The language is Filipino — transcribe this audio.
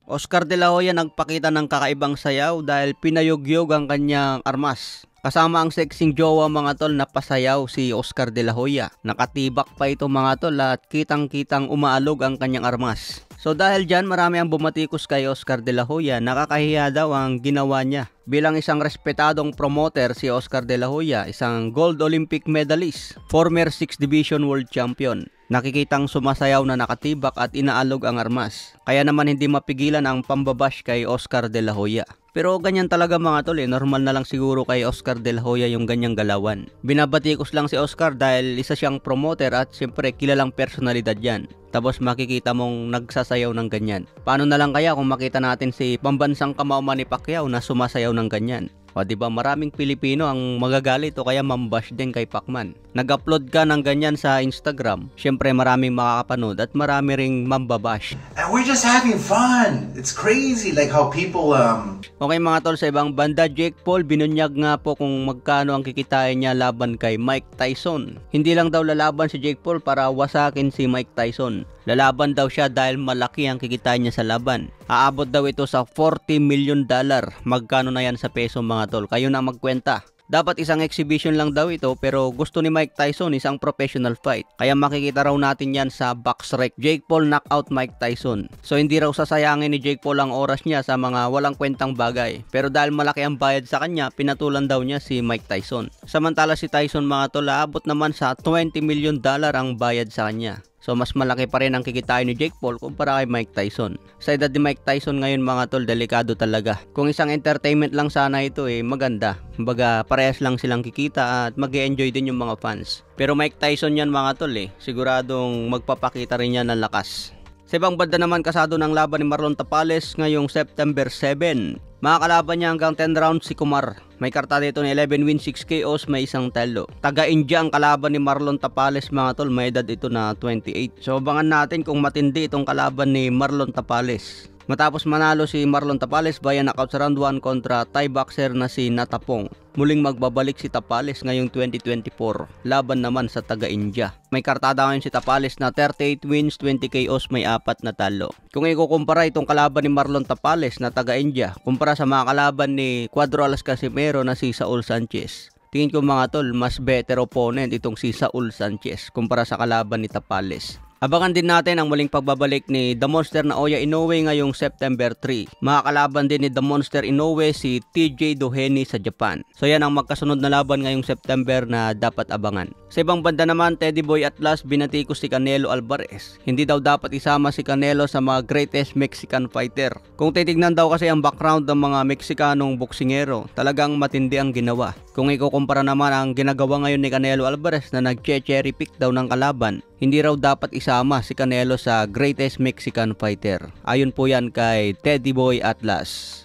Oscar De La Hoya nagpakita ng kakaibang sayaw dahil pinayugyog ang kanyang armas. Kasama ang sexing jowa mga tol na pasayaw si Oscar De La Hoya. Nakatibak pa ito mga tol at kitang-kitang umaalog ang kanyang armas. So dahil dyan marami ang bumatikos kay Oscar De La Hoya, nakakahiya daw ang ginawa niya. Bilang isang respetadong promoter si Oscar De La Hoya, isang gold Olympic medalist, former 6th Division World Champion. Nakikitang sumasayaw na nakatibak at inaalog ang armas. Kaya naman hindi mapigilan ang pambabash kay Oscar De La Hoya. Pero ganyan talaga mga tol normal na lang siguro kay Oscar De La Hoya yung ganyang galawan. Binabatikos lang si Oscar dahil isa siyang promoter at siyempre kilalang personalidad yan. Tapos makikita mong nagsasayaw ng ganyan. Paano na lang kaya kung makita natin si pambansang kamao Manny Pacquiao na sumasayaw ng ganyan? O diba maraming Pilipino ang magagalit o kaya mambash din kay Pacman. Nag-upload ka ng ganyan sa Instagram, syempre maraming makakapanood at marami ring mambabash. And we're just having fun. It's crazy like how people Okay mga tol, sa ibang banda, Jake Paul binunyag nga po kung magkano ang kikitain niya laban kay Mike Tyson. Hindi lang daw lalaban si Jake Paul para wasakin si Mike Tyson. Lalaban daw siya dahil malaki ang kikitain niya sa laban. Aabot daw ito sa $40 million. Magkano na yan sa peso mga tol? Kayo na magkwenta. Dapat isang exhibition lang daw ito pero gusto ni Mike Tyson isang professional fight. Kaya makikita raw natin yan sa BoxRec. Jake Paul knockout Mike Tyson. So hindi raw sasayangin ni Jake Paul ang oras niya sa mga walang kwentang bagay. Pero dahil malaki ang bayad sa kanya, pinatulan daw niya si Mike Tyson. Samantala si Tyson mga tol, aabot naman sa $20 million ang bayad sa kanya. So mas malaki pa rin ang kikitain ni Jake Paul kumpara kay Mike Tyson. Sa edad ni Mike Tyson ngayon mga tol, delikado talaga. Kung isang entertainment lang sana ito maganda. Kumbaga parehas lang silang kikita at mag-e-enjoy din yung mga fans. Pero Mike Tyson yan mga tol siguradong magpapakita rin yan ng lakas. Sa ibang banda naman, kasado ng laban ni Marlon Tapales ngayong September 7. Makakalaban niya hanggang 10 rounds si Kumar. May karta dito na 11 wins, 6 KOs, may isang talo. Taga-India ang kalaban ni Marlon Tapales mga tol, may edad ito na 28. So abangan natin kung matindi itong kalaban ni Marlon Tapales. Matapos manalo si Marlon Tapales via knockout sa round 1 kontra Thai boxer na si Natapong. Muling magbabalik si Tapales ngayong 2024, laban naman sa taga-India. May kartada ngayon si Tapales na 38 wins, 20 KOs, may 4 na talo. Kung ikukumpara itong kalaban ni Marlon Tapales na taga-India, kumpara sa mga kalaban ni Cuadro Alas Casimero na si Saul Sanchez, tingin ko mga tol, mas better opponent itong si Saul Sanchez kumpara sa kalaban ni Tapales. Abangan din natin ang muling pagbabalik ni The Monster na Oya Inoue ngayong September 3. Makakalaban din ni The Monster Inoue si TJ Doheny sa Japan. So yan ang magkasunod na laban ngayong September na dapat abangan. Sa ibang banda naman, Teddy Boy Atlas binatikos si Canelo Alvarez. Hindi daw dapat isama si Canelo sa mga greatest Mexican fighter. Kung titignan daw kasi ang background ng mga Meksikanong boksingero, talagang matindi ang ginawa. Kung ikukumpara naman ang ginagawa ngayon ni Canelo Alvarez na nag-cherry pick daw ng kalaban, hindi raw dapat isama si Canelo sa greatest Mexican fighter. Ayon po yan kay Teddy Boy Atlas.